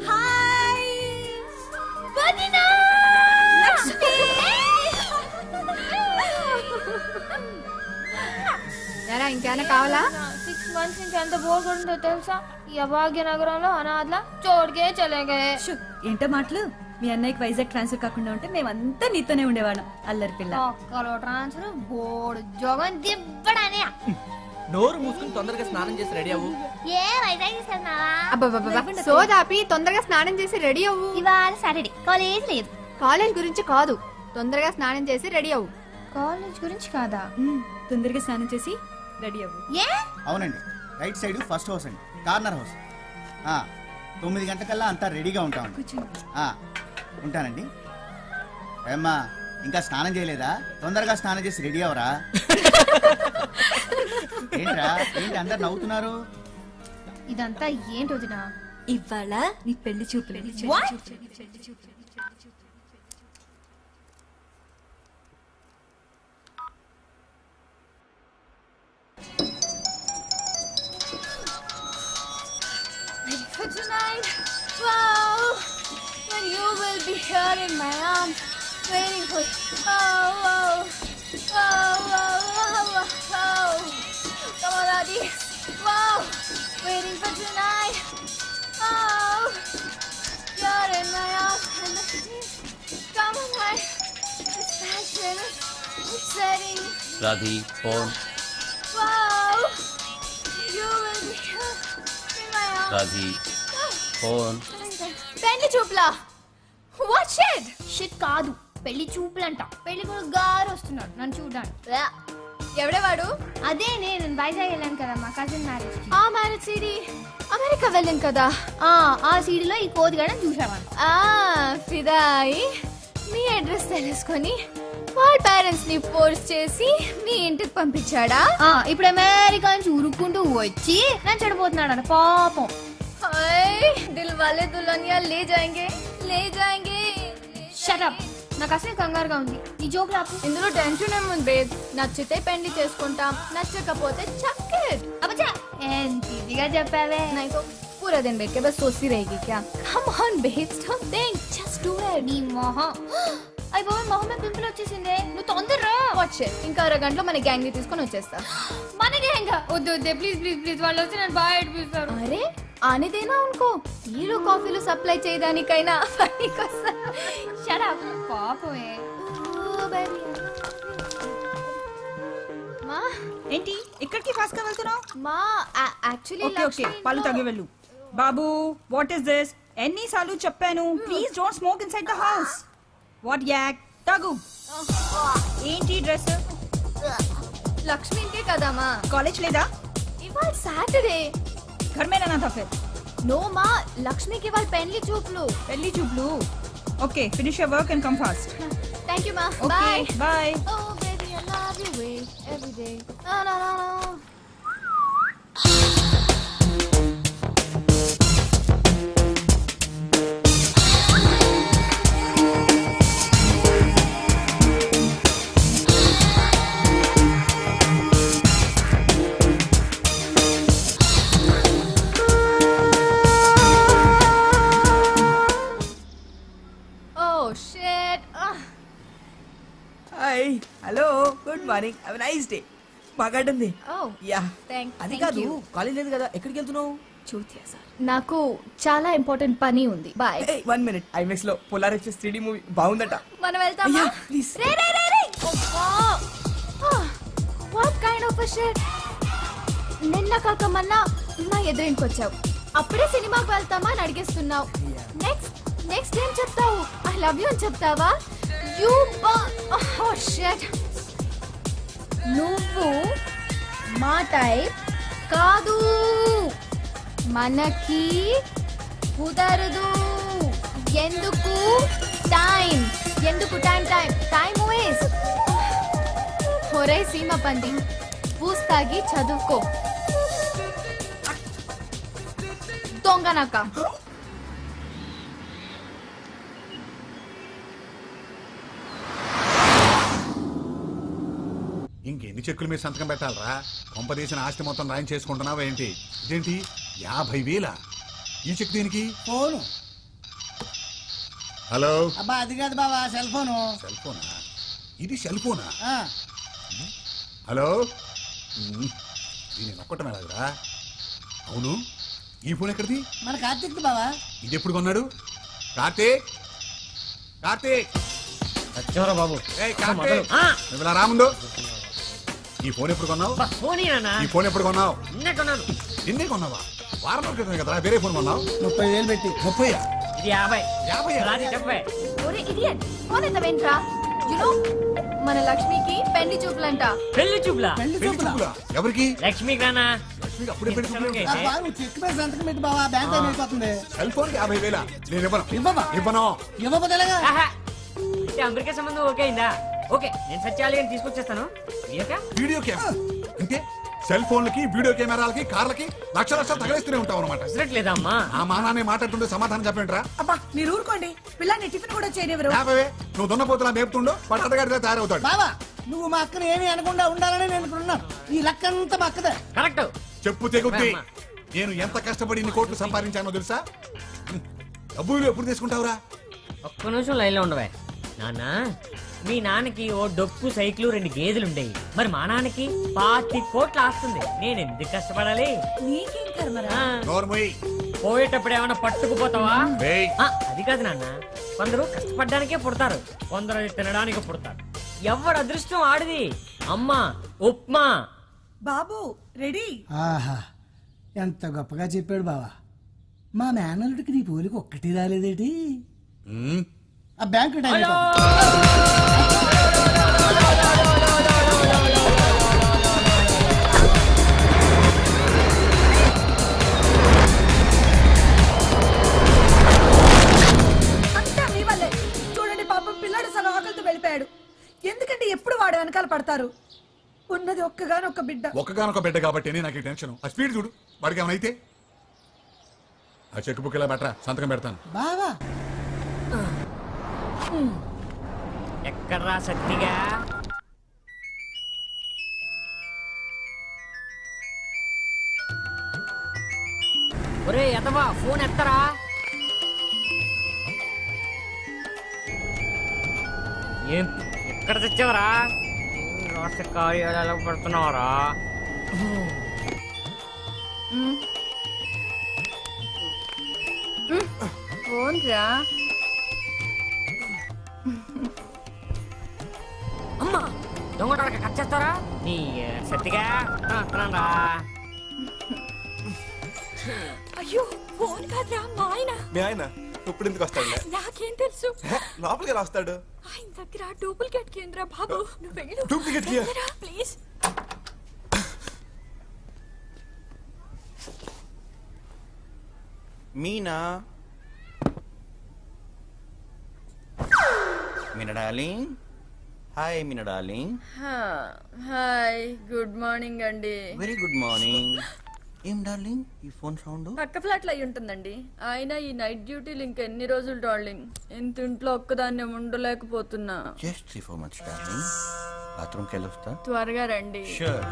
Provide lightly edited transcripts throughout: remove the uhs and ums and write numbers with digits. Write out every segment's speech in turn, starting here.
Hi వదినా లక్ష్మి. యారా ఇంకేమైనా కావాలా? 6 months నుంచి ఎంత బోర్ కొడుతుందో తెలుసా? ఈ అభాగ్య నగరంలో అనాథల చోటుకే చలేగే. ఏంటో మాటలు. మీ అన్నయ్యకి వైజాగ్ ట్రాన్స్ఫర్ కాకుండా ఉంటే మేమంతా నీతోనే ఉండేవాళ్ళం. అల్లరి పిల్ల. ఒక్కలో ట్రాన్స్ఫర్ బోర్డు జోగం దిబ్బడానే. నోరు మూసుకుని తొందరగా స్నానం చేసి రెడీ అవ్వు. ఏ వైజాగ్ తీసుకెళ్తున్నావా? అబ్బబ్బబ్బా సోదాపి తొందరగా స్నానం చేసి రెడీ అవ్వు. ఇవాళ సాటర్డే కాలేజ్ లేదు. కాలేజ్ గురించి కాదు, తొందరగా స్నానం చేసి రెడీ అవ్వు. కాలేజ్ గురించి కాదా? తొందరగా స్నానం చేసి రెడీ అవ్వు. ఏ అవునండి, రైట్ సైడ్ ఫస్ట్ హౌస్ అండి, కార్నర్ హౌస్. 9 గంటలకల్లా అంతా రెడీగా ఉంటామండి. ఉంటానండి. ఏమ్మా ఇంకా స్నానం చేయలేదా? తొందరగా స్నానం చేసి రెడీ అవరా. ఏంట్రా ఏంటి అందరు నవ్వుతున్నారు? ఇదంతా ఏంటి వదినా? ఇవాళ నీ పెళ్లి చూపులు. For tonight, wow, when you will be here in my arms, waiting for you. Oh, oh, oh, oh, oh, oh. Come on, Adi. Wow, waiting for tonight. Oh, you're in my arms and the peace. Come on, right? It's passionate. It's setting. Radhi, phone. Wow, you will be here in my arms. Radhi, phone. పెళ్లి చూపులా? What shit? Shit కాదు, పెళ్లి చూపులంట. పెళ్లి కూడా గారు వస్తున్నాడు నన్ను చూడడానికి. ఎవడే వాడు? అదే నేను వైజాగ్ వెళ్ళాను కదా మా కజిన్ మ్యారేజ్. ఆ మ్యారేజ్ సీడీ అమెరికా వెళ్ళాను కదా. ఆ సీడీలో ఈ కోతిగాడని చూసావాను. ఫిదాయి మీ అడ్రస్ తెలుసుకొని వాళ్ళ పేరెంట్స్ ని ఫోర్స్ చేసి మీ ఇంటికి పంపించాడా? ఇప్పుడు అమెరికా నుంచి ఉరుక్కుంటూ వచ్చి నన్ను చెడిపోతున్నాడు పాపం. దిల్ వాలే దుల్హనియా లే జాయేంగే లే జాయేంగే. షట్ అప్, నాకు అసలు కంగారుగా ఉంది. ఈ జోక్ లాపు. ఇందులో టెన్షన్ ఏముంది బేబ్? నచ్చితే పెళ్లి చేసుకుంటాం, నచ్చకపోతే చక్కెట్. అబ్బా ఎంత ఇదిగా చెప్పావే. नहीं तो पूरा दिन बैठ के बस सोचती रहेगी क्या? Come on babes, don't think, just do it. నీ మొహం. అయ్య బాబు మొహం మీద పింపుల్ వచ్చేసిందే. నువ్వు తొందరరా. వచ్చే ఇంకా అరగంటలో మన గ్యాంగ్ ని తీసుకొని వచ్చేస్తా. మన గ్యాంగ్? వద్దు వద్దే ప్లీజ్ ప్లీజ్ ప్లీజ్, వాళ్ళు వచ్చి నన్ను బాగా ఏడిపిస్తారు. అరే ఆనే దేనా ఉनको, టీలు కాఫీలు సప్లై చేయడానికైనా పనికొస్తా. షట్ అప్ పాపమే. మా ఏంటి ఇక్కడికి ఫాస్ట్ గా వెళ్తున్నావు? మా యాక్చువల్లీ ఓకే ఓకే పళ్ళు తగ్గి వెళ్ళు. బాబు వాట్ ఇస్ దిస్? ఎన్నిసార్లు చెప్పాను please don't smoke inside the house. What yuck తగు. ఏంటి డ్రెస్? లక్ష్మి ఇంకే కదమ్మా. కాలేజ్ లేదా? ఇవాళ సాటర్డే. घर में रहना था फिर. నో మా, లక్ష్మికి ఇవాళ పెళ్లి చూపులు. పెళ్లి చూపులు. Okay finish your work and come fast. Thank you మా. Okay bye. Oh baby, I love you way every day. No no no no. Hi hello good morning have a nice day. బాగా ఉంది. Yeah అది కాదు college లేదు కదా, ఎక్కడికి వెళ్తున్నావు? చూతియా sir, నాకు చాలా ఇంపార్టెంట్ పని ఉంది. బాయ్. 1 minute, ఐమాక్స్ లో పోలార్ ఎక్స్ప్రెస్ 3D మూవీ బాగుందట. మనం వెళ్తామా? ప్లీజ్. రే రే రే రే. What kind of a shit. నిన్న కాక మొన్న నా ఎదురింకొచ్చావు, అప్పుడే సినిమాకి వెళ్తామా అని అడిగేస్తున్నావు. నెక్స్ట్ ఏం చెప్తావు? ఐ లవ్ యూ అని చెప్తావా? You shit. నువ్వు మా టైప్ కాదు, మనకి కుదరదు. ఎందుకు టైం టైం వేస్ట్. ఒరే సీమ పంది, పూస్తాగి చదువుకో. దొంగనక. ఇంకెన్ని చెక్కుల మీద సంతకం పెట్టాలరా? కొంపదీసిన ఆస్తి మొత్తం రాయం చేసుకుంటున్నావా ఏంటి? ఇదేంటి 50,000? ఈ చెక్ దీనికి ఫోను. హలో అబ్బా అది కాదు బావా, సెల్ ఫోను. సెల్ ఫోనా? ఇది సెల్ ఫోనా? ఆ, హలో దీని నొక్కటం ఎలాగరా? అవును, ఈ ఫోన్ ఎక్కడిది? మన కార్తీక్ బావా. ఇది ఎప్పుడు కొన్నాడు? కార్తీక్ కార్తీక్ వచ్చారా బాబు? ఏయ్ కార్తీక్, నువ్వు ఇలా రాముందు. ఈ ఫోన్ ఎప్పుడు కొన్నావు? ఈ ఫోన్ ఎప్పుడు కొన్నావు? నిన్నే కొన్నావా? వారం రోజుల క్రితమే కదరా వేరే ఫోన్ కొన్నావు. 30,000 పెట్టి. 30? ఇది 50. 50? ఒరే ఇడియట్, ఫోన్ ఎత్తవేంట్రా? యు నో మన లక్ష్మికి పెళ్లి చూపులంట. పెళ్లి చూపులా? పెళ్లి పెళ్లి చూపులా? చూపులా? ఎవరికి? లక్ష్మికి రానా? లక్ష్మికి అప్పుడే పెళ్లి చూపులు? అబ్బా నువ్వు చెక్ మీద సంతకం పెట్టి బావా, బ్యాంక్ టైం అయిపోతుంది. సెల్ ఫోన్ 50,000 నేను ఇవ్వను. ఇవ్వవా? ఇవ్వను. ఇవ్వకపోతే ఎలాగా? ఆహా. అంటే అమెరికా సంబంధం ఓకే అయిందా? ఓకే, నేను సత్యాలి అని తీసుకొచ్చేస్తాను. వీడియో కెమెరా అంటే సెల్ ఫోన్లకి వీడియో కెమెరాలకి కార్లకి లక్షలు తగలేస్తూనే ఉంటావు అనమాట. లేదా అమ్మా? ఆ మానాన్ని మాట్లాడుతుంటే సమాధానం చెప్పండిరా. అబ్బా మీరు ఊరుకోండి, పిల్లాన్ని టిఫిన్ కూడా చేయనివ్వరు. నువ్వు దున్నపోతున్నా మేపుతుండో పట్టగాడిగా తయారవుతాడు. బావా నువ్వు మా అక్కని ఏమీ అనకుండా ఉండాలని నేను ఇక్కడ ఉన్నాను. ఈ లక్కంతా మా అక్కదే. కరెక్ట్. చెప్పు తెగుద్ది. నేను ఎంత కష్టపడి ఇన్ని కోట్లు సంపాదించానో తెలుసా? డబ్బులు ఎప్పుడు తీసుకుంటావురా? ఒక్క నిమిషం లైన్ లో ఉండవే. నాన్న, మీ నాన్నకి ఓ డొక్కు సైకిల్ 2 గేదెలు ఉండేవి. మరి మా నాన్నకి 25 కోట్లు ఆస్తుంది. నేను ఎందుకు కష్టపడాలి? నీకేం కర్మరా? నోర్మోయ్. పోయేటప్పుడు ఏమైనా పట్టుకుపోతావా? ఏయ్. అది కాదు నాన్న, కొందరు కష్టపడ్డానికే పుడతారు, కొందరు అది తినడానికి పుడతారు. ఎవరు అదృష్టం ఆడిది. అమ్మా ఉప్మా. బాబు రెడీ? ఆహా ఎంత గొప్పగా చెప్పాడు బావా. మా మేనల్లుడికి నీ పోలికి ఒక్కటి రాలేదేటి? ఆ బ్యాంకు టైం అంతా మీ వల్లే. చూడండి పాపం పిల్లాడు సగం ఆకలితో వెళ్ళిపోయాడు. ఎందుకంటే ఎప్పుడు వాడు వెనకాల పడతారు. ఉన్నది ఒక్కగానొక్క బిడ్డ. ఒక్కగానొక్క బిడ్డ కాబట్టి నాకు టెన్షన్. ఆ స్పీడ్ చూడు, వాడికి ఏమైనా అయితే. ఆ చెక్ బుక్ ఇలా బెటరా, సంతకం పెడతాను. బావా ఎక్కడ్రా సత్తిగా? ఒరే ఎదవా, ఫోన్ ఎత్తరా. ఏం ఎక్కడ తెచ్చావరా? రాష్ట్ర కార్యాలయాల్లో పడుతున్నావరా? ఫోన్ రా. అమ్మా దొంగ కట్ చేస్తారా నీ సత్తిగా? వస్తున్నారా? అయ్యో ఫోన్ కాదురా, మా ఆయన. మీ ఆయన ఇప్పుడు ఎందుకు వస్తాడు? నాకేం తెలుసు. లోపలికి ఎలా వస్తాడు? ఆయన దగ్గర డూప్లికేట్ కేంద్ర బాబు. నువ్వు వెళ్ళు. Duplicate please. Meena Meena darling. Hi Meena darling. Hi, good morning అండి. Very good morning. ఏం డార్లింగ్ ఈ ఫోన్ సౌండ్? పక్క ఫ్లాట్ లో అయి ఉంటుందండి. ఆయన ఈ నైట్ డ్యూటీలు ఇంకెన్ని రోజులు డార్లింగ్? ఇంత ఇంట్లో ఒక్కదాన్ని ఉండలేకపోతున్నా. Just 3-4 months darling. బాత్రూమ్కి వెళ్ళొస్తా. త్వరగా రండి. షూర్.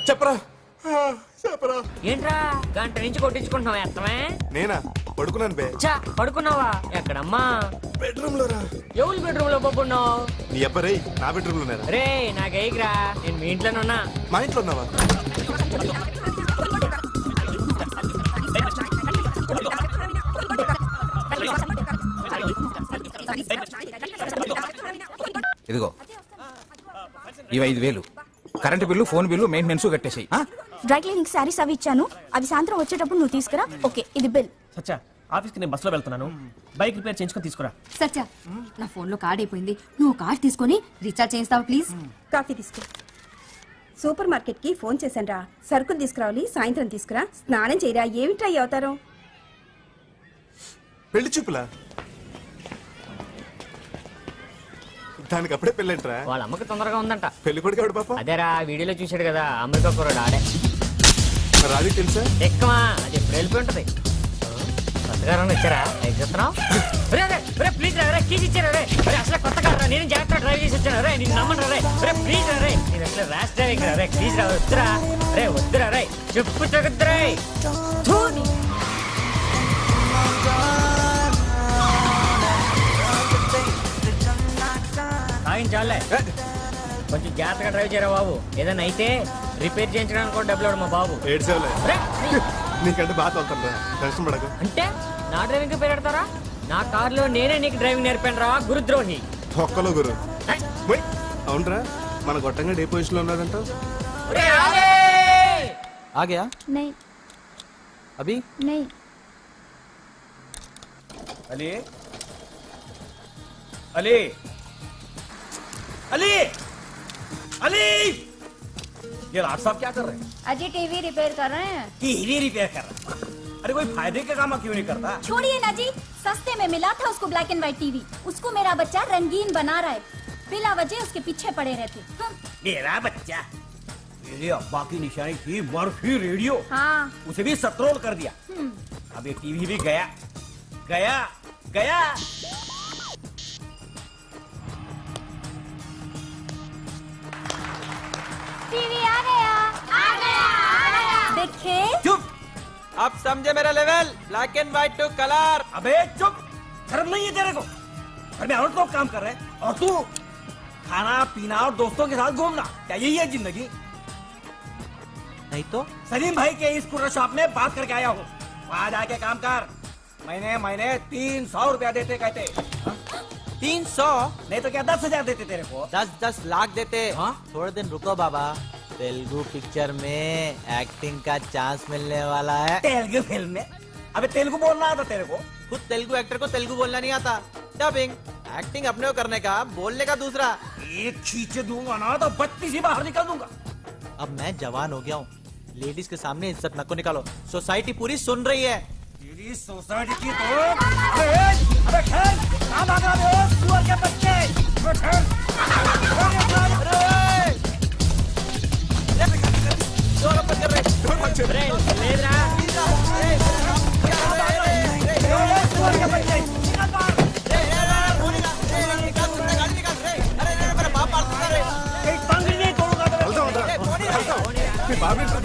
చెప్పరా చెప్పరా. ఏంట్రా గంట నుంచి కొట్టించుకుంటున్నావు? ఎత్తమే. నేనా పడుకున్నాను బే. చా పడుకున్నావా? ఎక్కడమ్మా? బెడ్రూమ్ లో రా. ఎవరి బెడ్రూమ్ లో పడుకున్నావు? నీ అబ్బాయి నా బెడ్రూమ్ లో ఉన్నారా? రే నాకేగిరా, నేను మీ ఇంట్లోనే ఉన్నా. మా ఇంట్లో ఉన్నావా? ఇదిగో ఇవి 5,000. Current bill, phone bill, maintenance కట్టేసాయి. డ్రై క్లీనింగ్ శారీస్ అవి ఇచ్చాను. అవి సాయంత్రం వచ్చేటప్పుడు నువ్వు తీసుకురా. ఓకే, ఇది బిల్. సచ్చా ఆఫీస్కి నేను బస్సులో వెళ్తున్నాను. బైక్ రిపేర్ చేయించుకొని తీసుకురా. సత్య, నా ఫోన్లో కార్డ్ అయిపోయింది. నువ్వు కార్డ్ తీసుకొని రీఛార్జ్ చేయిస్తావా ప్లీజ్? కాఫీ తీసుకో. సూపర్ మార్కెట్ కి ఫోన్ చేశాను రా. సరుకులు తీసుకురావాలి, సాయంత్రం తీసుకురా. స్నానం చేయరా. ఏమిట్రా ఈ అవతారం? పెళ్లి చూపులా? దానికి అప్పుడే పెళ్ళంటరా? వాళ్ళ అమ్మకి తొందరగా ఉందంట. పెళ్లి కొడుకు ఎవడు పాప? అదేరా వీడియోలో చూశాడు కదా, అమెరికా కుర్రాడు ఆడే. రాజు తెలుసా? ఎక్కమా, అది ఎప్పుడు వెళ్ళిపోయి ఉంటది. కొత్తగా వచ్చారా? ఎగ్గుతున్నావు? ప్లీజ్ రా, కీస్ ఇచ్చారా? రే అసలు కొత్త కారా, నేను జాగ్రత్త డ్రైవ్ చేసి వచ్చాను. రే నేను నమ్మను రే. ప్లీజ్ రా, నేను అసలు ర్యాష్ డ్రైవింగ్ రా. ప్లీజ్ రా, వద్దురా రే, వద్దురా రే, చెప్పు తగ్గుద్దురా. చాలే, కొంచెం జాగ్రత్తగా డ్రైవ్ చేయరా బాబు. ఏదైనా అయితే రిపేర్ చేయించడానికి కూడా డబ్బులు మా బాబు. నీకంటే బాగా తోలుతాను రా, టెన్షన్ పడకు. అంటే నా డ్రైవింగ్ పెడతారా? నా కార్లో నేనే నీకు డ్రైవింగ్ నేర్పాను రా, గురుద్రోహి. ఒక్కలో గురు. అవునరా, మన గొట్టంగా ఏ పొజిషన్ లో ఉన్నాడంట? आ गया? नहीं अभी नहीं। अली अली अली अली, ये राज साहब क्या कर रहे हैं? अजी टीवी रिपेयर कर रहे हैं। टीवी रिपेयर कर रहे हैं? अरे कोई फायदे का काम क्यों नहीं करता? छोड़िए ना जी, सस्ते में मिला था उसको ब्लैक एंड व्हाइट टीवी। उसको मेरा बच्चा रंगीन बना रहा है, बिला वजह उसके पीछे पड़े रहते। मेरा बच्चा? मेरे अब्बा की निशानी थी मर्फी रेडियो। हाँ, उसे भी सत्रोल कर दिया। अब ये टीवी भी गया गया गया। टीवी आ गया आ गया आ गया। देखे? चुप, आप समझे मेरा level? Black and white two colour. अबे चुप, शर्म नहीं है तेरे को? घर में औरत लोग काम कर रहे हैं और तू खाना पीना और दोस्तों के साथ घूमना, क्या यही है जिंदगी? नहीं तो सलीम भाई के स्कूटर शॉप में बात करके आया हूँ, वहाँ जाके काम कर। महीने 300 रुपया देते कहते। 300? नहीं तो क्या 10,000 देते तेरे को? 10 लाख देते। थोड़े दिन रुको बाबा, तेलुगु पिक्चर में एक्टिंग का चांस मिलने वाला है। तेलुगु फिल्म में? अबे तेलुगु बोलना आता तेरे को? खुद तेलुगु एक्टर को तेलुगु बोलना नहीं आता। डबिंग एक्टिंग अपने को करने का, बोलने का दूसरा। एक खींच दूंगा ना तो 32 ही बाहर निकल दूंगा। अब मैं जवान हो गया हूँ, लेडीज के सामने इज्जत नको निकालो, सोसाइटी पूरी सुन रही है। तेरी सोसाइटी की तो अबे खेल, कहाँ भाग रहे हो सुअर के बच्चे?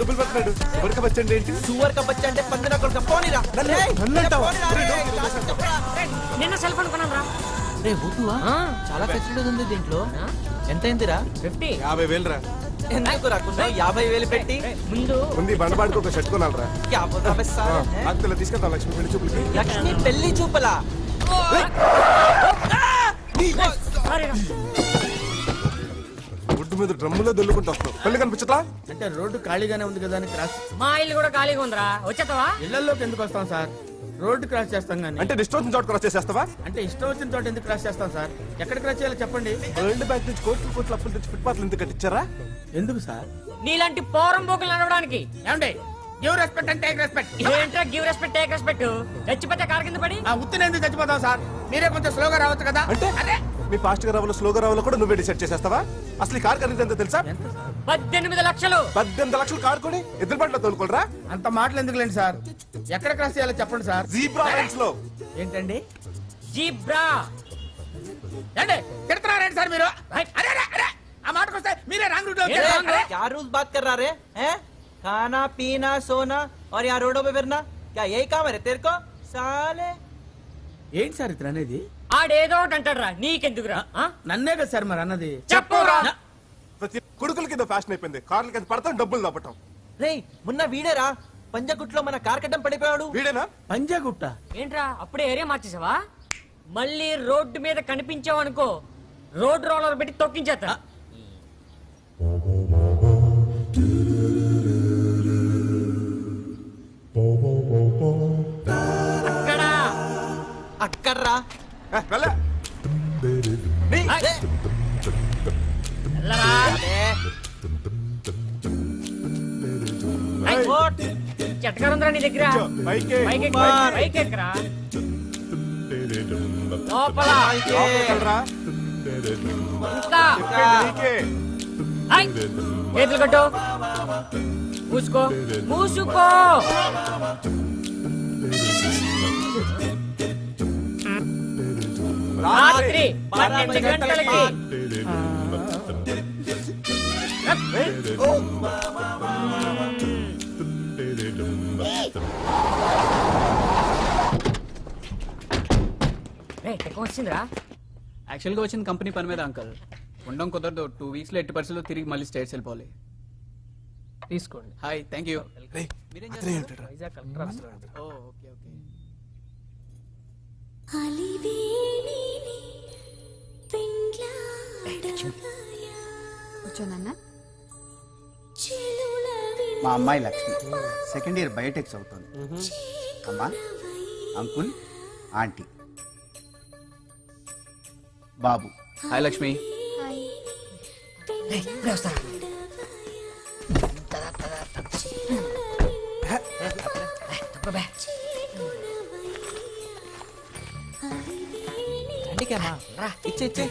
డబ్బులు పెట్టినాడు. సువర్ కా బచ్చా అంటే ఏంటి? సువర్ కా బచ్చా అంటే పందిన కొడుకు. పోనీరా నిన్న సెల్ ఫోన్ కొన్నాను రా. రే బుట్టువా, చాలా ఫెసిలిటీస్ ఉంది దీంట్లో. ఎంత అయిందిరా? 50. 50,000 రా. ఎందుకు రాకుండా 50,000 పెట్టి ముందు ఉంది బండబాడికి ఒక షర్ట్ కొనాలి రా. క్యా బోల్తా బే సాలా? అంతలో తీసుకెళ్తాం లక్ష్మి పెళ్లి చూపులకి. లక్ష్మి పెళ్లి చూపలా? గుడ్డు మీద డ్రమ్ములో దొల్లుకుంటూ వస్తాం. పెళ్లి కనిపించట్లా? అంటే రోడ్డు ఖాళీగానే ఉంది కదా అని క్రాస్. మా ఇల్లు కూడా ఖాళీగా ఉందిరా, వచ్చేస్తావా? ఇళ్లలోకి ఎందుకు వస్తాం సార్? రోడ్డు క్రాస్ చేస్తాం కానీ. అంటే డిస్టర్బ్ చోట క్రాస్ చేసేస్తావా? అంటే ఇష్టం వచ్చిన చోట ఎందుకు క్రాస్ చేస్తాం సార్? ఎక్కడ క్రాస్ చేయాలో చెప్పండి. వరల్డ్ బ్యాంక్ నుంచి కోట్ల అప్పులు తెచ్చి ఫుట్పాత్లు ఎందుకు కట్టించారా? ఎందుకు సార్? నీలాంటి పోరం బోకులు నడవడానికి. ఏమండి, గివ్ రెస్పెక్ట్ అంటే టేక్ రెస్పెక్ట్. ఏంట్రా గివ్ రెస్పెక్ట్ టేక్ రెస్పెక్ట్? చచ్చిపోతే కారు కింద పడి ఆ ఉత్తిని ఎందుకు చచ్చిపోతాం సార్? మీరే కొంచెం స్లోగా రావచ్చు కదా. అంటే అదే మీ ఫాస్ట్ గా రావాలో స్లోగా రావాలో కూడా నువ్వే డిసైడ్ చేసేస్తావా? అసలు ఈ కార్ ఖరీదు ఎంత తెలుసా? 18 లక్షలు. 18 లక్షలు కార్ కొని ఎద్దుల బండిలో తోలుకోరా? అంత మాటలు ఎందుకు లేండి సార్? ఎక్కడ క్రాస్ చేయాలో చెప్పండి సార్. జీబ్రా లైన్స్ లో. ఏంటండి జీబ్రా? ఏంటి తిడుతున్నారేంటి సార్ మీరు? అరే అరే అరే, ఆ మాటకు వస్తే మీరే రాంగ్ రూట్ లో. क्या रूल्स बात कर रहा रे? हैं? खाना पीना सोना और यहाँ रोडों पे फिरना, क्या यही काम है तेरे को साले? ఏంటి సార్ ఇతను అనేది? ఆడేదో ఒకటి అంటాడురా, నీకెందుకురా? నన్నే కదా సార్ మరి అన్నది. చెప్పురా. ప్రతి కొడుకుల కింద ఫ్యాషన్ అయిపోయింది, కార్ల కింద పడతాం డబ్బులు దాపటం. రే మొన్న వీడేరా పంజగుట్లో మన కార్ కట్టం పడిపోయాడు. వీడేనా? పంజాగుట్ట ఏంట్రా అప్పుడే ఏరియా మార్చేసావా? మళ్ళీ రోడ్డు మీద కనిపించావు అనుకో, రోడ్ రోలర్ పెట్టి తొక్కించేస్తా. అక్కడ్రా వెళ్ళరా. చెట్టకారుందిరా నీ దగ్గర పైకి ఎక్కరా లోపల ఇంకా చేతులు కట్టు మూసుకో మూసుకో రాత్రి 12 గంటలకి వచ్చిందిరా యాక్చువల్గా వచ్చింది కంపెనీ పని మీద అంకల్ ఉండడం కుదరదు 2 వీక్స్ లో 80% తిరిగి మళ్ళీ స్టేట్స్ వెళ్ళిపోవాలి తీసుకోండి హాయ్ థ్యాంక్ యూ కూర్చోనన్నా. మా అమ్మాయి లక్ష్మి సెకండ్ ఇయర్ బయోటెక్స్ అవుతుంది. అమ్మా, అంకుల్, ఆంటీ, బాబు. హాయ్ లక్ష్మి. ఇచ్చే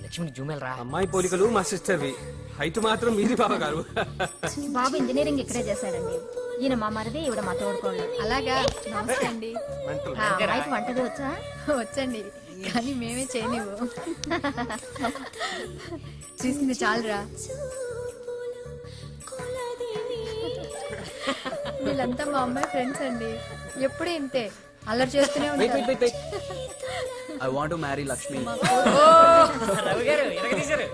లక్ష్మికి జూమెల్ రా. అమ్మాయి పోలికలు మా సిస్టర్వి, హైట్ మాత్రం మీది బాబా గారు. బాబు ఇంజనీరింగ్ ఇక్కడే చేశాడండి. ఈయన మా మరిది, ఈవిడ మా తోడుకోండి. అలాగా, నమస్తే అండి. అమ్మాయికి వంటది వచ్చా? వచ్చండి, కానీ మేమే చేయనివ్వు. చూసింది చాలురా. వీళ్ళంతా మా అమ్మాయి ఫ్రెండ్స్ అండి. ఎప్పుడు ఇంతే అల్లరి చేస్తూనే ఉంటారు. I want to marry Lakshmi. Ravi गारू इरगदीశారు.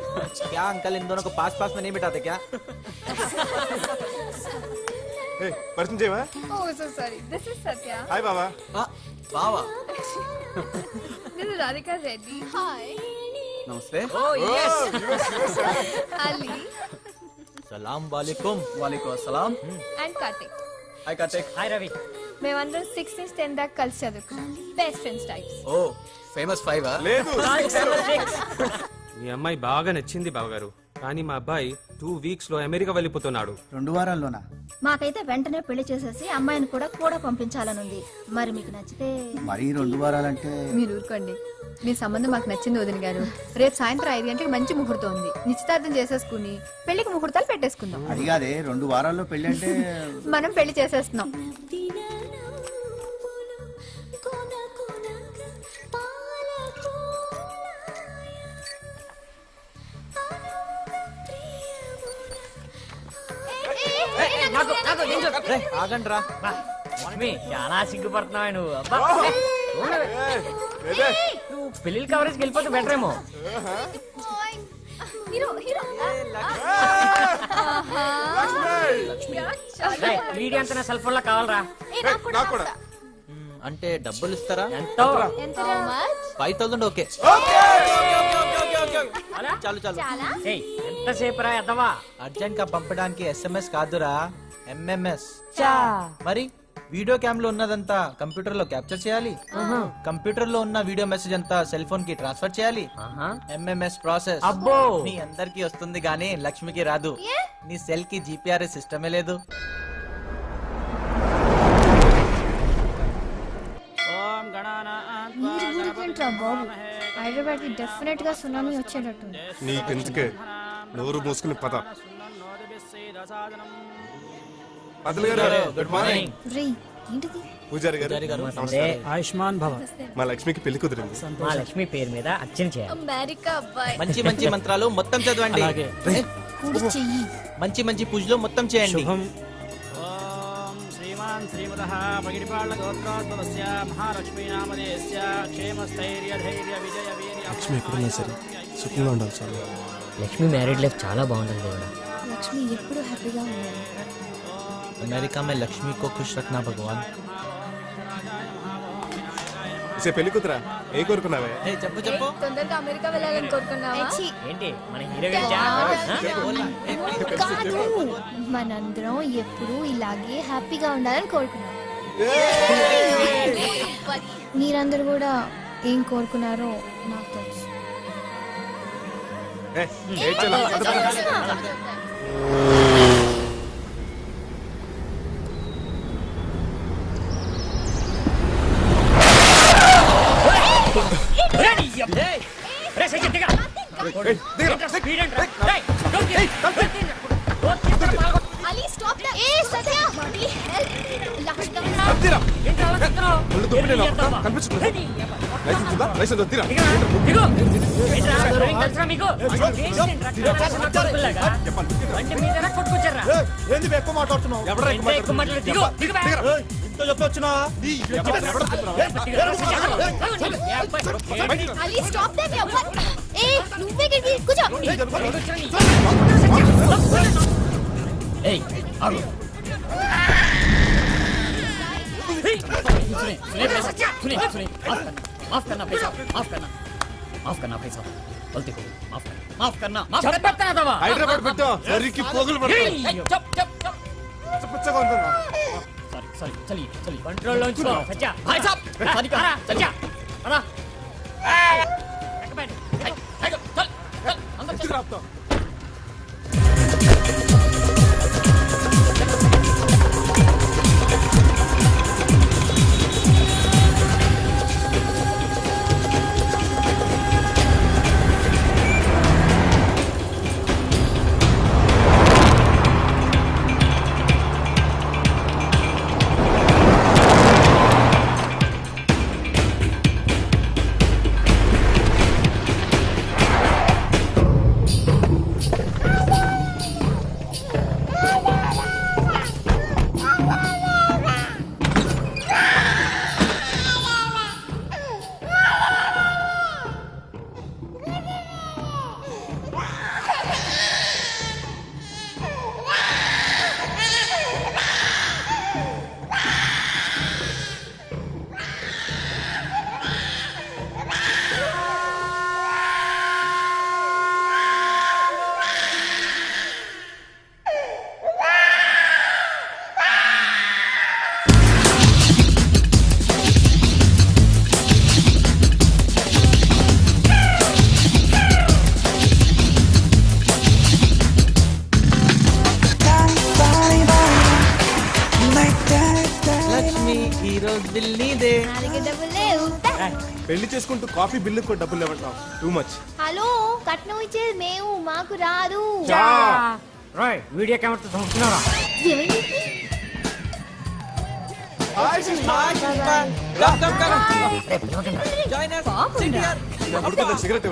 क्या अंकल इन दोनों को पास पास में नहीं बिठाते क्या? ए పరిచయం చేయవా? Oh, so sorry. This is Satya. Hi బాబా. బావా. This is Radhika Reddy. Hi. నమస్తే. Oh yes. Ali सलाम वालेकुम. వాలేకుమ్ అస్సలాం. and Kartik. Hi Kartik. Hi Ravi. మేమందరం 6th నుంచి 10th దాకా కలిసి చదువుకున్నాం. Best friends types. ఓ ఫేమస్ 5 లేదు. మీ అమ్మాయి బాగా నచ్చింది బావగారు, కానీ మా అబ్బాయి 2 వీక్స్ లో అమెరికా వెళ్ళిపోతున్నాడు. 2 వారాల్లోనా? మాకైతే వెంటనే పెళ్లి చేసేసి అమ్మాయిని కూడా పంపించాలనుంది. మరి మీకు నచ్చితే? మరీ 2 వారాలంటే మీరు ఊరుకోండి. మీ సంబంధం మాకు నచ్చింది వదిన గారు. రేపు సాయంత్రం 5 గంటలకు మంచి ముహూర్తం ఉంది. నిశ్చితార్థం చేసేసుకుని పెళ్లికి ముహూర్తాలు పెట్టేసుకుందాం. అది కాదే, 2 వారాల్లో పెళ్లి అంటే మనం పెళ్లి చేసేస్తున్నాం. ఆగండి రా. లక్ష్మి చాలా సిగ్గుపడుతున్నావు నువ్వు. అబ్బా నువ్వు పెళ్లి కవరేజ్కి వెళ్ళిపోతే బెటర్ ఏమో. వీడియో అంతా నా సెల్ ఫోన్ లో కావాలరా. అంటే డబ్బులు ఇస్తారా? ఎంతో 5000 ఓకే. చాలు చాలు. ఎంతసేపు రా ఎద్దవా? అర్జెంట్ గా పంపడానికి SMS కాదురా, MMS. మరి వీడియో క్యామ్ లో ఉన్నదంతా కంప్యూటర్ లో క్యాప్చర్ చేయాలి. కంప్యూటర్ లో ఉన్న వీడియో మెసేజ్ అంతా సెల్ ఫోన్ కి ట్రాన్స్ఫర్ చేయాలి. MMS process. అబ్బో, మీ అందరికి వస్తుంది గానీ లక్ష్మికి రాదు. నీ సెల్ కి GPRS సిస్టమే లేదు. హైదరాబాద్ కి డెఫినెట్ గా సునామీ వచ్చేటట్టు. నీకెందుకే, నోరు మూసుకుని పద. Good morning. ఏంటిది? పూజారి గారు నమస్కారం. ఆయుష్మాన్ భవ. మా లక్ష్మికి పెళ్లి కుదిరింది. మా లక్ష్మి పేరు మీద అర్చన చేయాలి. అమెరికా అబ్బాయి. మంచి మంచి మంత్రాలు మొత్తం చదవండి. మంచి మంచి పూజలు మొత్తం చేయండి. శ్రీమాన్ శ్రీమదః పగిడిపాళ్ళ గోత్రోద్భవస్య మహాలక్ష్మీ నామధేయస్య క్షేమస్థైర్య ధైర్య విజయ వీర్య. లక్ష్మి ఎక్కడున్నా సరే సుఖంగా ఉండాలి చాలు. లక్ష్మి మ్యారీడ్ లైఫ్ చాలా బాగుంటుంది దేవుడా. లక్ష్మి ఎప్పుడు హ్యాపీగా ఉండాలి. अमेरिका में लक्ष्मी को खुश रखना भगवान. ఇసే పెళ్లి కూతురా ఏ కోరుకున్నావే? చెప్పు చెప్పు. తొందరగా అమెరికా వెళ్ళాలని కోరుకున్నావా? ఏంటి మన హీరో కాదు, మనందరం ఎప్పుడు ఇలాగే హ్యాపీగా ఉండాలని కోరుకున్నాం. మీరందరూ కూడా ఏం కోరుకున్నారో నాకు తెలుసు. Ali, stop that. Hey, Satya. Buddy, help. ఏంది ఎక్కువ మాట్లాడుతున్నావు? Ali, stop that. Hey, నువ్వే గిరి కూర్చో. ఏయ్ ఆగు माफ करना भाई साहब, माफ करना भाई साहब, गलती हो गई, माफ करना दवा హైదరాబాద్ పెట్టా సరికి పోగులు పడతాయి. चुप चुप चुप పిచ్చగా ఉంటున్నా. सॉरी चलिए कंट्रोल लॉन्च करो सच्चा भाई साहब सॉरी करा सच्चा अरे चल अंदर चल రాపుతా. పెళ్లి చేసుకుంటూ కాఫీ బిల్లుకు డబ్బులు ఇవ్వటం టూ మచ్. హలో, కట్నం ఇచ్చేది మేము, మాకు రాదు. రాయ్ వీడియో కెమెరాతో చూస్తున్నారా సిగరెట్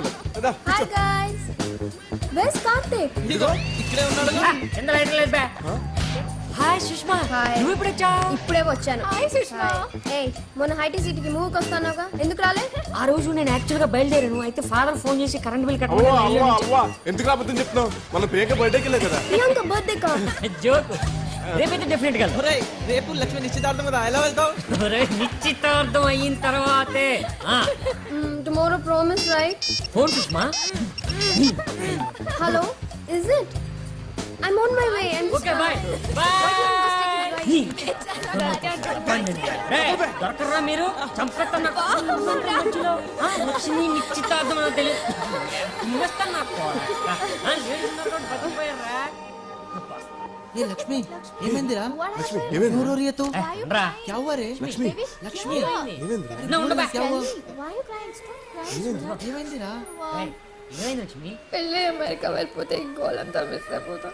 హాయ్ గైస్, వెస్ కార్తిక్? ఇక్కడే ఉన్నాడు. కింద లైట్ లేదు బే. హాయ్ సుష్మా, నువ్వు ఇప్పుడు వచ్చావు? ఇప్పుడే వచ్చాను. హాయ్ సుష్మా. ఏయ్, మొన్న హైటీ సిటీకి మూవీకి వస్తానుగా, ఎందుకు రాలే? ఆ రోజు నేను యాక్చువల్ గా బయలుదేరాను, అయితే ఫాదర్ ఫోన్ చేసి కరెంట్ బిల్ ఎందుకు రాబోతుంది చెప్తున్నావు? మన ప్రియాంక బర్త్డేకి వెళ్ళే కదా. ప్రియాంక బర్త్డే కా? జోక్. రేపైతే డెఫినెట్ గా. రేపు లక్ష్మి నిశ్చితార్థం కదా, ఎలా వెళ్తావు? నిశ్చితార్థం అయిన తర్వాతే. Tomorrow promise right? Phone Sushma. Hello, is it? I'm on my way. Okay, bye. దొరకరా మీరు? చంపేస్తున్నా లక్ష్మి నిశ్చితార్థం తెలియదు. ये लक्ष्मी ఏమైందిరా? లక్ష్మి ఏమైంది? रो रही है तू? రా. क्या हुआ रे? లక్ష్మి लक्ष्मी ఏమైంది? నా ఉండు బా. क्या हुआ? Why you crying? Stop crying. ఏమైందిరా? ఏమైంది లక్ష్మి? పెళ్ళి అమెరికా వెళ్ళిపోతే ఈ గోల్ అంతా మిస్ అయిపోతా.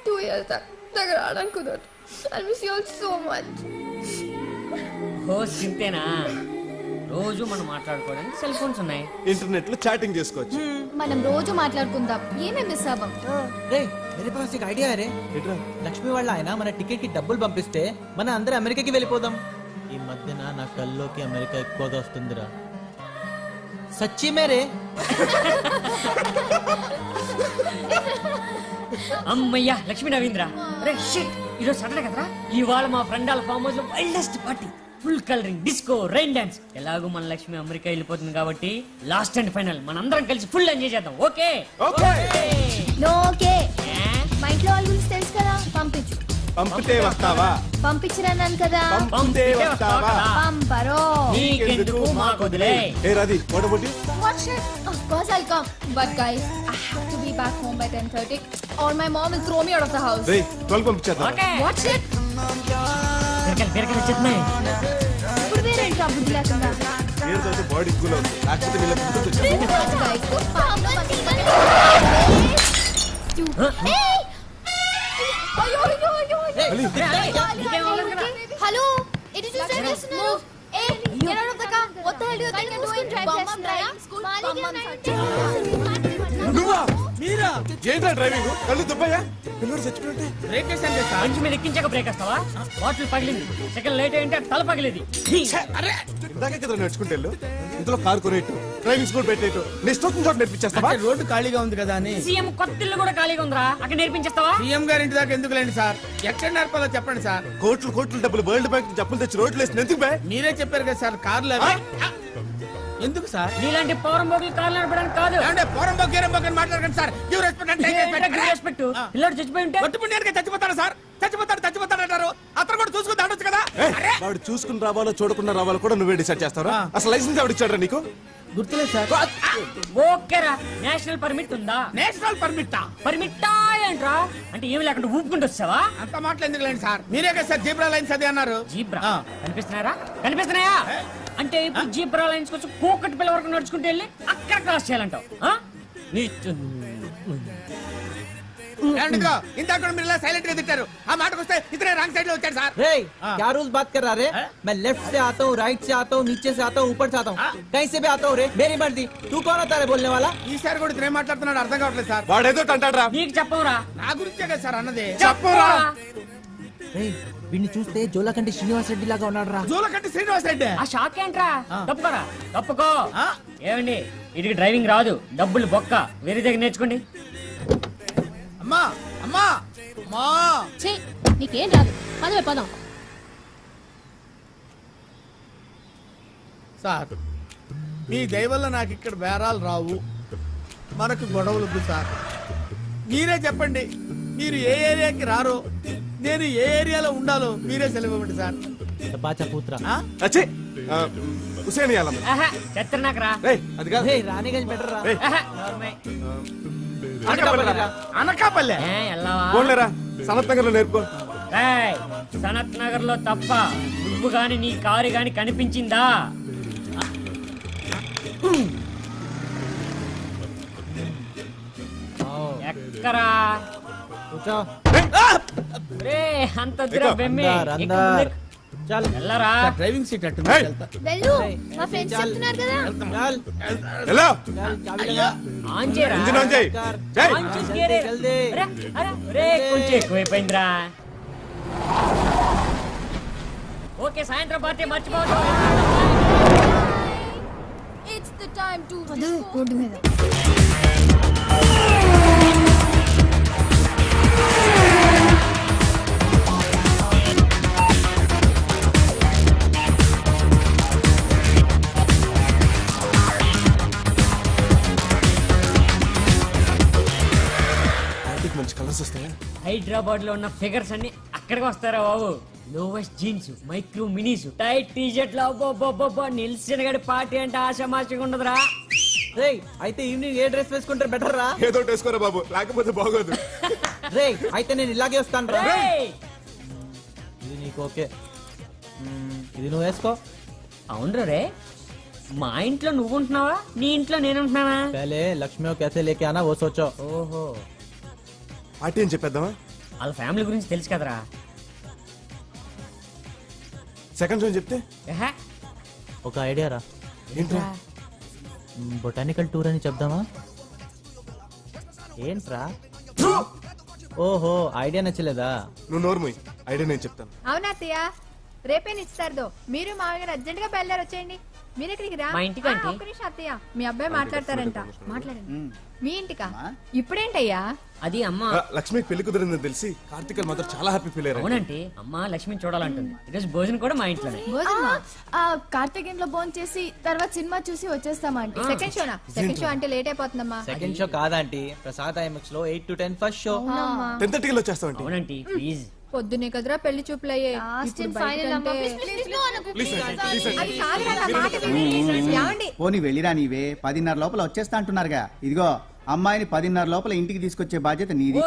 2 years దగ్గర రావడానికి కుదరదు. I miss you all so much. ఓ సింతేనా? రోజు మనం మాట్లాడుకోవడానికి సెల్ ఫోన్స్ ఉన్నాయి, ఇంటర్నెట్ లో చాటింగ్ చేసుకోవచ్చు. మనం రోజు మాట్లాడుకుందాం, ఏమేం మిస్ అవ్వం. రే मेरे पास एक आइडिया है रे. లక్ష్మి వాళ్ళ ఆయన మన టికెట్ కి డబ్బులు పంపిస్తే మన అందరం అమెరికాకి వెళ్ళిపోదాం. ఈ మధ్యన నా కల్లోకి అమెరికా ఎక్కువగా వస్తుందిరా. సచ్చి మేరే. అమ్మయ్యా లక్ష్మీ నవీంద్ర. అరే షిట్, ఈరోజు సాటర్డే కదరా. ఇవాళ మా ఫ్రెండ్ వాళ్ళ ఫామ్ హౌస్ లో wildest party, full colouring, disco, rain dance. ఎలాగో మన లక్ష్మి అమెరికా వెళ్ళిపోతుంది కాబట్టి లాస్ట్ అండ్ ఫైనల్ మనందరం కలిసి ఫుల్ ఎంజాయ్ చేద్దాం. ఓకే? No okay. మా ఇంట్లో వాళ్ళ గురించి తెలుసు కదా, పంపించు. పంపితే వస్తావా పంపించిరాను కదా పంపితే వస్తావా పంపరో నీకెందుకు మాకొదిలే ఏ రాది ఓడబుట్టి What shit? Of course I'll come. But guys, I have to be back home by 10:30 or my mom will throw me out of the house. రేయ్ 12 పంపించేద్దాం What shit? బిరకలు వచ్చేస్తున్నాయి. ఇప్పుడు వేరేంట్రా బుద్ధి లేకుండా ఏడు తర్వాత బాడీ కూల్ అవుతుంది లేకపోతే వీళ్ళ ముందుకు వచ్చేస్తాం guys, Hello, it is just move. Hey, get out of the car. What the hell do you think you're doing? నువ్వా మీరా ఏంట్రా డ్రైవింగ్ కళ్ళు దుబ్బయ్యా పిల్లలు చచ్చిపోయింటే బ్రేక్ వేసాను సార్. మంచి మీద ఎక్కించాక బ్రేక్ వేస్తావా? బాటిల్ పగిలింది. సెకండ్ లేట్ అయింటే తల పగిలేది. అరే ఇందాకే కదా నేర్చుకుంటే ఇందులో కారు కొనేట్టు డ్రైవింగ్ స్కూల్ పెట్టేట్టు నీ ఇష్టం చోట నేర్పించేస్తావా రోడ్డు ఖాళీగా ఉంది కదా అని సీఎం కొత్త ఇల్లు కూడా ఖాళీగా ఉందిరా, అక్కడ నేర్పించేస్తావా? సీఎం గారి ఇంటి దాకా ఎందుకు లేండి సార్, ఎక్కడ నేర్పాలో చెప్పండి సార్. కోట్లు కోట్లు డబ్బులు వరల్డ్ బ్యాంక్ చెప్పులు తెచ్చి రోడ్లు వేసిన ఎందుకు బే మీరే చెప్పారు కదా సార్ కార్లు ఎందుకు సార్? నీలాంటి పౌరం బోగులు కాళ్ళు నడపడానికి కాదు. పోరం బొగ్గని మాట్లాడకండి సార్. Give respect respect. పిల్లడు చచ్చిపోయి ఉంటే ఒట్టుపుణ్యానికి చచ్చిపోతాడు సార్, చచ్చిపోతాడు అంటారు. అతను కూడా చూసుకుని దాడొచ్చు కదా. వాడు చూసుకుని రావాలో చూడకుండా రావాలో కూడా నువ్వే డిసైడ్ చేస్తారా? అసలు లైసెన్స్ ఎవరు ఇచ్చాడ్రా నీకు? గుర్తులేదు సార్. ఓకేరా, నేషనల్ పర్మిట్ ఉందా? నేషనల్ పర్మిట్టా ఏంట్రా? అంటే ఏమి లేకుండా ఊపుకుంటూ వచ్చావా? అంత మాటలు ఎందుకు లేండి సార్, మీరే కదా సార్ జీబ్రా లైన్స్ అదే అన్నారు. జీబ్రా కనిపిస్తున్నాయా? అంటే ఇప్పుడు జీబ్రా లైన్స్ వచ్చి కోకటి పిల్ల వరకు నడుచుకుంటూ వెళ్ళి అక్కడ క్రాస్ చేయాలంటావు? ఇందాక మీరు సైలెంట్ గా తిట్టారు, ఆ మాటకు వస్తే ఇతనే రాంగ్ సైడ్ లో వచ్చాడు సార్. क्या रूल्स बात कर रहा रे? मैं लेफ्ट से आता हूँ, राइट से आता हूँ, नीचे से आता हूँ, ऊपर से आता हूँ, कहीं से भी आता हूँ रे, मेरी मर्जी. तू कौन होता है बोलने वाला? ఈసారి కూడా ఇతనే మాట్లాడుతున్నాడు, అర్థం కావట్లేదు సార్. వాడేదో అంటాడ్రా. నీకు చెప్పవురా? నా గురించే కదా సార్ అన్నది. చెప్పరా? వీడిని చూస్తే జోలకంటి శ్రీనివాస్ రెడ్డి లాగా ఉన్నాడు రా. జోలకంటి శ్రీనివాస్ రెడ్డి ఆ షాక్ ఏంట్రా? తప్పుకోరా, తప్పుకో. ఏమండి, ఇదికి డ్రైవింగ్ రాదు, డబ్బులు బొక్క, వేరే దగ్గర నేర్చుకోండి. అమ్మా అమ్మా అమ్మా నీకేం రాదు, పదవే పదం. సార్ మీ దయ వల్ల నాకు ఇక్కడ బేరాలు రావు, మనకు గొడవలు సార్. మీరే చెప్పండి, మీరు ఏ ఏరియాకి రారో, నేను ఏ ఏరియాలో ఉండాలో మీరే సెలవివ్వండి సార్. బాచా పూత్రా అచ్చే హుసేన్ యాలం చెత్తనాకరా. అది కాదు రాణిగంజ్ బెటర్ రా. అనకాపల్లె పోన్లేరా, సనత్ నగర్ లో నేర్పుకో. సనత్ నగర్ లో తప్ప నువ్వు గాని నీ కారు గాని కనిపించిందా? ఎక్కరా అంత బెమ్మి డ్రైవింగ్ సీట్ అట్టు వెళ్ళు, మా ఫ్రెండ్స్ చెప్తున్నారు కదా. ఆన్ చేయరా? కొంచెం ఎక్కువైపోయిందిరా. ఓకే, సాయంత్రం పార్టీ మర్చిపోవద్దు. It's the time to road మీద మంచి కలర్స్ వస్తాయా? హైదరాబాద్ లో ఉన్న ఫిగర్స్ అన్ని అక్కడికి వస్తారా బాబు? Lowest jeans, micro minis, tight T షర్ట్లు, నిల్సిన గడి పార్టీ అంటే ఆశామాషగా ఉండదురా. రేయ్ అయితే ఈవినింగ్ ఏ డ్రెస్ వేసుకుంటారు బెటర్ రా? ఏదో వేసుకోరా బాబు, లేకపోతే బాగోదు. రేయ్ అయితే నేను ఇలాగే వస్తాను రా. ఇది నీకు ఓకే, ఇది నువ్వు వేసుకో. అవునరా రే, మా ఇంట్లో నువ్వు ఉంటున్నావా, నీ ఇంట్లో నేను ఉంటున్నానా? పहले లక్ష్మి कैसे लेके आना वो सोचो. ఓహో, పార్టీ అని చెప్పేద్దామా? వాళ్ళ ఫ్యామిలీ గురించి తెలుసు కదరా. సెకండ్ జోన్ చెప్తే ఒక ఐడియా రా. ఏంట్రా? బొటానికల్ టూర్ అని చెప్దామా? ఏంట్రా? ఓహో ఐడియా నచ్చలేదా? నువ్వు నోర్మోయ్, ఐడియా నేను చెప్తాను. అవునా అత్తయ్య, రేపే నిశ్చితార్థం. మీరు మామయ్య అర్జెంట్ గా బయలుదేరి వచ్చేయండి. మీరు ఎక్కడికి రా? మా ఇంటికి ఆంటీ. ఒక్క నిమిషం అత్తయ్య, మీ అబ్బాయి మాట్లాడతారంట. మాట్లాడండి. మీ ఇంటికా? ఇప్పుడేంటయ్యా? అది అమ్మ లక్ష్మికి పెళ్లి కుదిరిందని తెలిసి కార్తీక్ మాత్రం చాలా హ్యాపీ ఫీల్ అయ్యారు. అవునంటే అమ్మ లక్ష్మిని చూడాలంటుంది. ఈరోజు భోజనం కూడా మా ఇంట్లోనే. కార్తీక్ ఇంట్లో భోజనం చేసి తర్వాత సినిమా చూసి వచ్చేస్తామా అంటే. సెకండ్ షోనా? సెకండ్ షో అంటే లేట్ అయిపోతుందమ్మా. సెకండ్ షో కాదంటీ, ప్రసాద్ ఐఎంఎక్స్ లో 8 to 10 ఫస్ట్ షో. 10:30 వచ్చేస్తామంటే. అవునంటే ప్లీజ్. పొద్దునే కదరా పెళ్లి చూపులయ్యే పోనీ వెళ్ళిరా నీవే 10:30 లోపల వచ్చేస్తా అంటున్నారుగా. ఇదిగో అమ్మాయిని 10:30 లోపల ఇంటికి తీసుకొచ్చే బాధ్యత నీది.